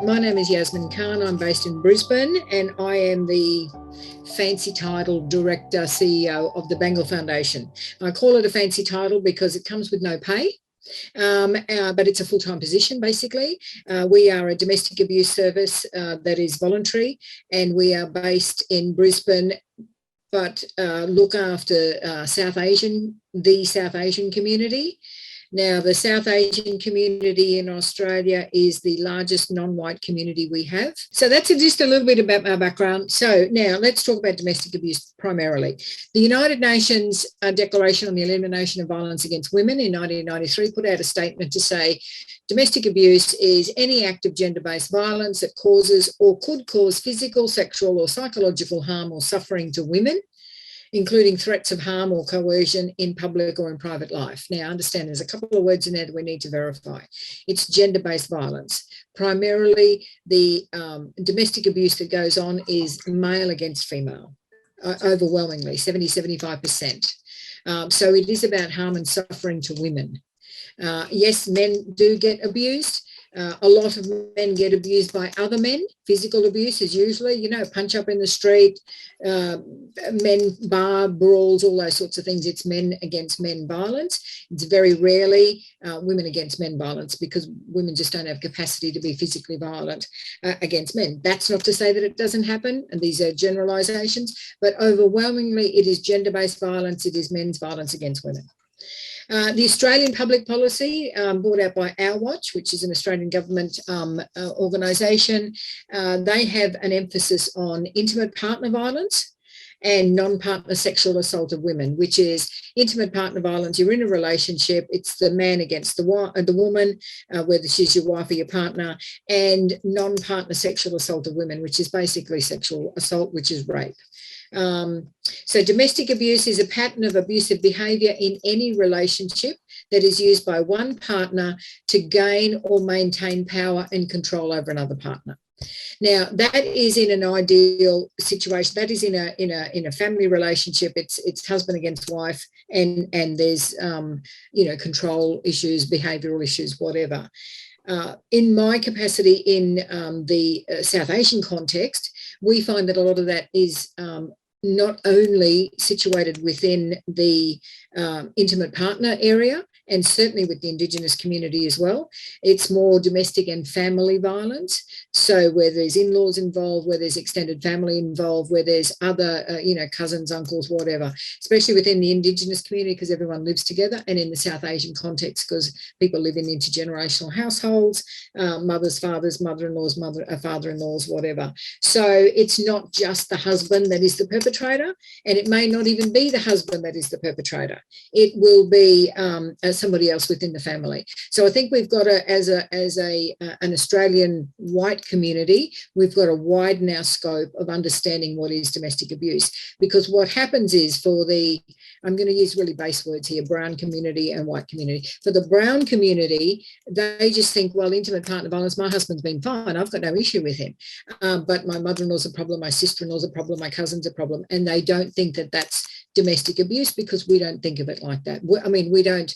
My name is Yasmin Khan. I'm based in Brisbane and I am the fancy title Director, CEO of the Bangle Foundation. I call it a fancy title because it comes with no pay. But it's a full-time position, basically. We are a domestic abuse service that is voluntary, and we are based in Brisbane, but look after the South Asian community. Now, the South Asian community in Australia is the largest non-white community we have. So that's just a little bit about my background. So now let's talk about domestic abuse primarily. The United Nations Declaration on the Elimination of Violence Against Women in 1993 put out a statement to say domestic abuse is any act of gender-based violence that causes or could cause physical, sexual or psychological harm or suffering to women, including threats of harm or coercion in public or in private life. Now, understand there's a couple of words in there that we need to verify. It's gender-based violence. Primarily, the domestic abuse that goes on is male against female, overwhelmingly, 70-75%. So it is about harm and suffering to women. Yes, men do get abused. A lot of men get abused by other men. Physical abuse is usually, punch up in the street, men bar brawls, all those sorts of things. It's men against men violence. It's very rarely women against men violence because women just don't have capacity to be physically violent against men. That's not to say that it doesn't happen, and these are generalisations, but overwhelmingly it is gender-based violence. It is men's violence against women. The Australian Public Policy, brought out by Our Watch, which is an Australian government organisation, they have an emphasis on intimate partner violence and non-partner sexual assault of women, which is intimate partner violence. You're in a relationship, it's the man against the woman, whether she's your wife or your partner, and non-partner sexual assault of women, which is basically sexual assault, which is rape. So domestic abuse is a pattern of abusive behaviour in any relationship that is used by one partner to gain or maintain power and control over another partner. Now, that is in an ideal situation. That is in a family relationship. It's husband against wife, and there's control issues, behavioural issues, whatever. In my capacity in the South Asian context, we find that a lot of that is not only situated within the intimate partner area, and certainly with the Indigenous community as well. It's more domestic and family violence. So where there's in-laws involved, where there's extended family involved, where there's other, cousins, uncles, whatever, especially within the Indigenous community because everyone lives together, and in the South Asian context because people live in intergenerational households, mothers, fathers, mother-in-laws, father-in-laws, whatever. So it's not just the husband that is the perpetrator, and it may not even be the husband that is the perpetrator. It will be somebody else within the family. So I think we've got as an Australian white community, we've got to widen our scope of understanding what is domestic abuse, because what happens is I'm going to use really base words here, brown community and white community. For the brown community, they just think, well, intimate partner violence, my husband's been fine, I've got no issue with him. But my mother-in-law's a problem, my sister-in-law's a problem, my cousin's a problem, and they don't think that that's domestic abuse because we don't think of it like that. We don't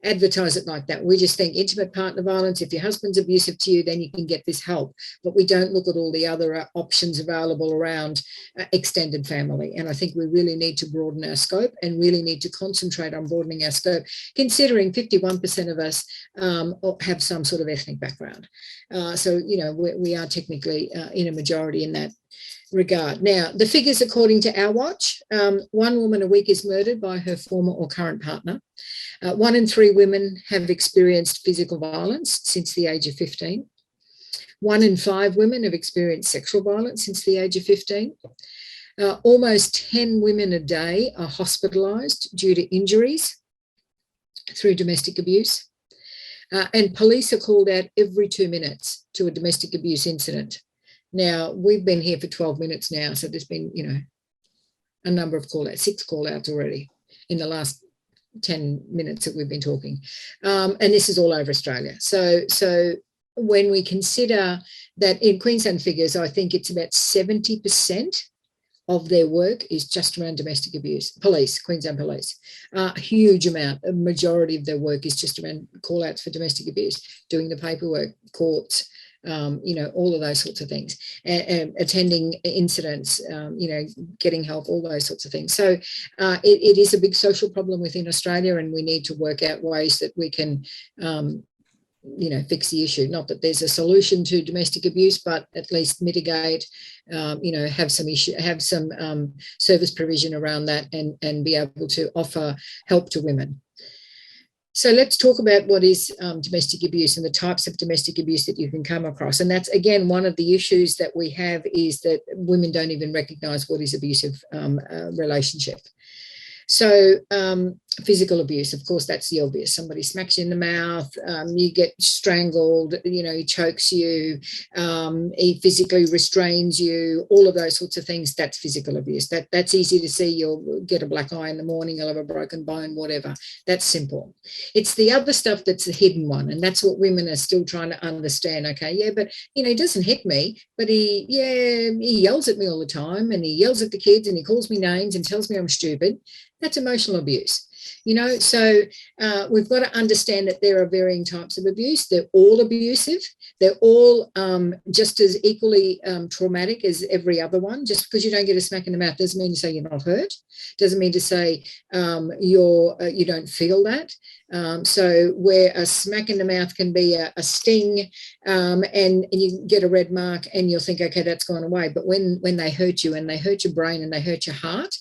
advertise it like that. We just think intimate partner violence, if your husband's abusive to you, then you can get this help. But we don't look at all the other options available around extended family. And I think we really need to broaden our scope and really need to concentrate on broadening our scope, considering 51% of us have some sort of ethnic background. So, we are technically in a majority in that regard. Now, the figures according to Our Watch, 1 woman a week is murdered by her former or current partner. 1 in 3 women have experienced physical violence since the age of 15. 1 in 5 women have experienced sexual violence since the age of 15. Almost 10 women a day are hospitalised due to injuries through domestic abuse. And police are called out every 2 minutes to a domestic abuse incident. Now, we've been here for 12 minutes now, so there's been, a number of call-outs, 6 call-outs already in the last 10 minutes that we've been talking. And this is all over Australia. So when we consider that in Queensland figures, I think it's about 70% of their work is just around domestic abuse. Police, Queensland Police, a huge amount, a majority of their work is just around call-outs for domestic abuse, doing the paperwork, courts, all of those sorts of things, attending incidents, getting help, all those sorts of things. So it is a big social problem within Australia, and we need to work out ways that we can fix the issue. Not that there's a solution to domestic abuse, but at least mitigate, have some service provision around that, and be able to offer help to women. So let's talk about what is domestic abuse and the types of domestic abuse that you can come across. And that's, again, one of the issues that we have, is that women don't even recognise what is abusive relationship. So physical abuse, of course, that's the obvious. Somebody smacks you in the mouth, you get strangled, he chokes you, he physically restrains you, all of those sorts of things. That's physical abuse. That's easy to see. You'll get a black eye in the morning, you'll have a broken bone, whatever. That's simple. It's the other stuff that's the hidden one, and that's what women are still trying to understand. Okay, yeah, but he doesn't hit me, but he yells at me all the time, and he yells at the kids, and he calls me names and tells me I'm stupid. That's emotional abuse. So we've got to understand that there are varying types of abuse. They're all abusive. They're all just as equally traumatic as every other one. Just because you don't get a smack in the mouth doesn't mean to say you're not hurt. Doesn't mean to say you don't feel that. So where a smack in the mouth can be a sting, and you get a red mark, and you'll think, okay, that's gone away. But when they hurt you, and they hurt your brain, and they hurt your heart,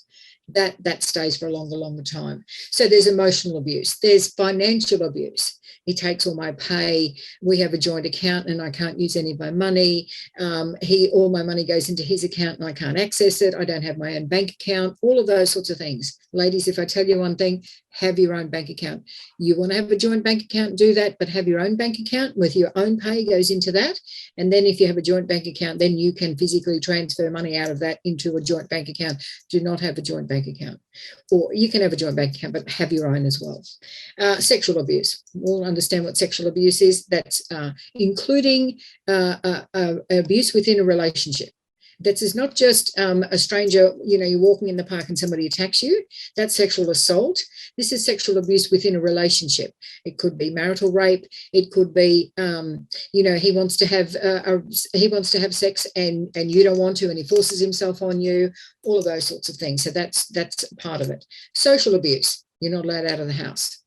that stays for a longer time. So there's emotional abuse. There's financial abuse. He takes all my pay. We have a joint account, and I can't use any of my money. All my money goes into his account, and I can't access it. I don't have my own bank account. All of those sorts of things. Ladies, if I tell you one thing, have your own bank account. You want to have a joint bank account, do that, but have your own bank account with your own pay goes into that. And then if you have a joint bank account, then you can physically transfer money out of that into a joint bank account. Do not have a joint bank account. Or you can have a joint bank account, but have your own as well. Sexual abuse. We'll understand what sexual abuse is. That's including abuse within a relationship. That is not just a stranger, you're walking in the park and somebody attacks you. That's sexual assault. This is sexual abuse within a relationship. It could be marital rape. It could be, he wants to have sex and you don't want to, and he forces himself on you. All of those sorts of things. So that's part of it. Social abuse. You're not allowed out of the house.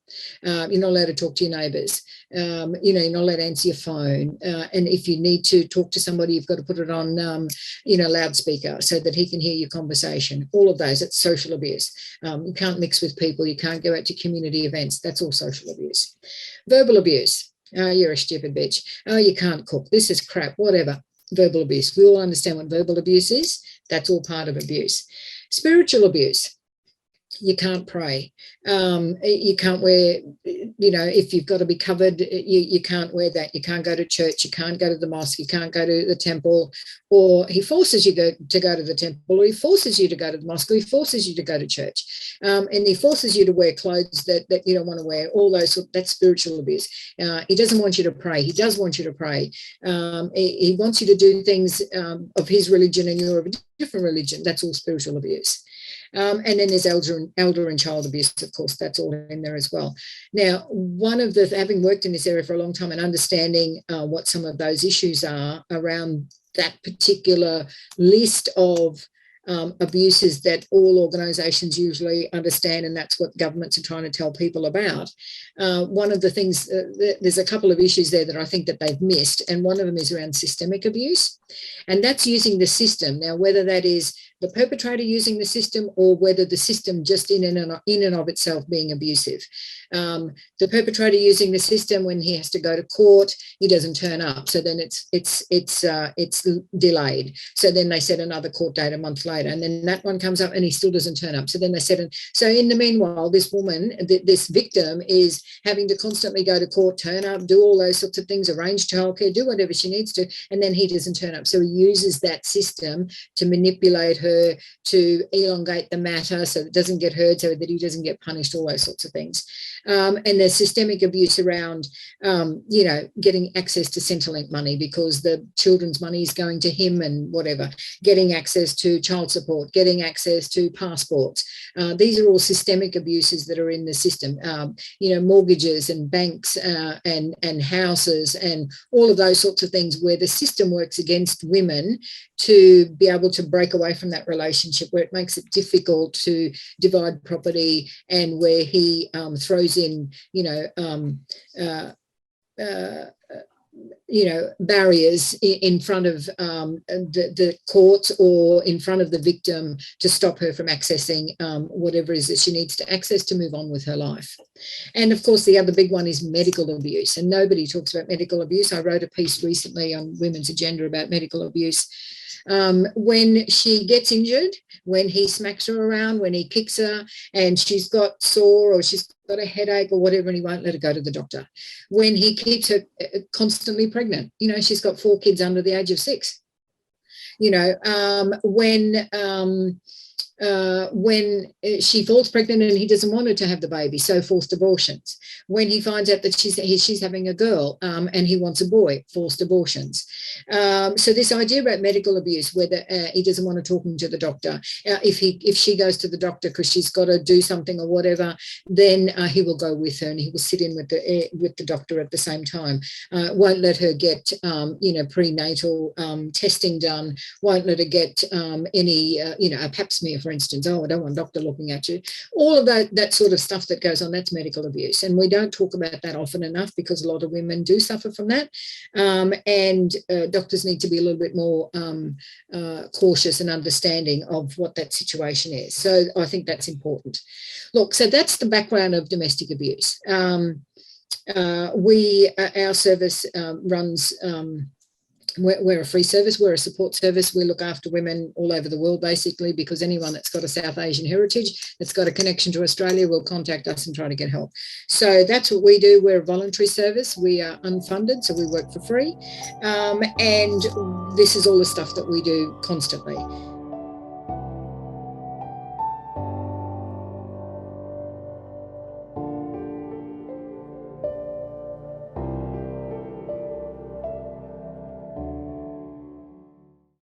You're not allowed to talk to your neighbours. You're not allowed to answer your phone. And if you need to talk to somebody, you've got to put it on, loudspeaker so that he can hear your conversation. All of those, it's social abuse. You can't mix with people. You can't go out to community events. That's all social abuse. Verbal abuse. Oh, you're a stupid bitch. Oh, you can't cook. This is crap. Whatever. Verbal abuse. We all understand what verbal abuse is. That's all part of abuse. Spiritual abuse. You can't pray. You can't wear, if you've got to be covered, you can't wear that. You can't go to church. You can't go to the mosque. You can't go to the temple. Or he forces you to go to the temple, or he forces you to go to the mosque, or he forces you to go to church. And he forces you to wear clothes that you don't want to wear. All those, that's spiritual abuse. He doesn't want you to pray. He does want you to pray. He wants you to do things of his religion, and you're of a different religion. That's all spiritual abuse. And then there's elder and child abuse, of course, that's all in there as well. Now, having worked in this area for a long time and understanding what some of those issues are around that particular list of abuses that all organisations usually understand, and that's what governments are trying to tell people about. One of the things, there's a couple of issues there that I think that they've missed, and one of them is around systemic abuse, and that's using the system. Now, whether that is the perpetrator using the system or whether the system just in and of itself being abusive. The perpetrator using the system, when he has to go to court, he doesn't turn up. So then it's delayed. So then they set another court date a month later, and then that one comes up and he still doesn't turn up. So then they set so in the meanwhile, this woman, this victim, is having to constantly go to court, turn up, do all those sorts of things, arrange childcare, do whatever she needs to, and then he doesn't turn up. So he uses that system to manipulate her her to elongate the matter so it doesn't get heard, so that he doesn't get punished, all those sorts of things. And there's systemic abuse around, getting access to Centrelink money because the children's money is going to him and whatever, getting access to child support, getting access to passports. These are all systemic abuses that are in the system. Mortgages and banks and houses and all of those sorts of things where the system works against women to be able to break away from that relationship, where it makes it difficult to divide property, and where he throws in, barriers in front of the courts or in front of the victim to stop her from accessing whatever it is that she needs to access to move on with her life. And of course, the other big one is medical abuse, and nobody talks about medical abuse. I wrote a piece recently on Women's Agenda about medical abuse. When she gets injured, when he smacks her around, when he kicks her and she's got sore or she's got a headache or whatever, and he won't let her go to the doctor. When he keeps her constantly pregnant, she's got 4 kids under the age of 6. When she falls pregnant and he doesn't want her to have the baby, so forced abortions. When he finds out that she's having a girl and he wants a boy, forced abortions. So this idea about medical abuse, whether he doesn't want to talk to the doctor, if she goes to the doctor because she's got to do something or whatever, then he will go with her and he will sit in with the doctor at the same time. Won't let her get prenatal testing done. Won't let her get any a pap smear, for instance. I don't want a doctor looking at you. All of that sort of stuff that goes on, that's medical abuse. And we don't talk about that often enough because a lot of women do suffer from that. And doctors need to be a little bit more cautious and understanding of what that situation is. So I think that's important. Look, so that's the background of domestic abuse. Our service runs... We're a free service. We're a support service. We look after women all over the world, basically, because anyone that's got a South Asian heritage, that's got a connection to Australia, will contact us and try to get help. So that's what we do. We're a voluntary service. We are unfunded, so we work for free. And this is all the stuff that we do constantly.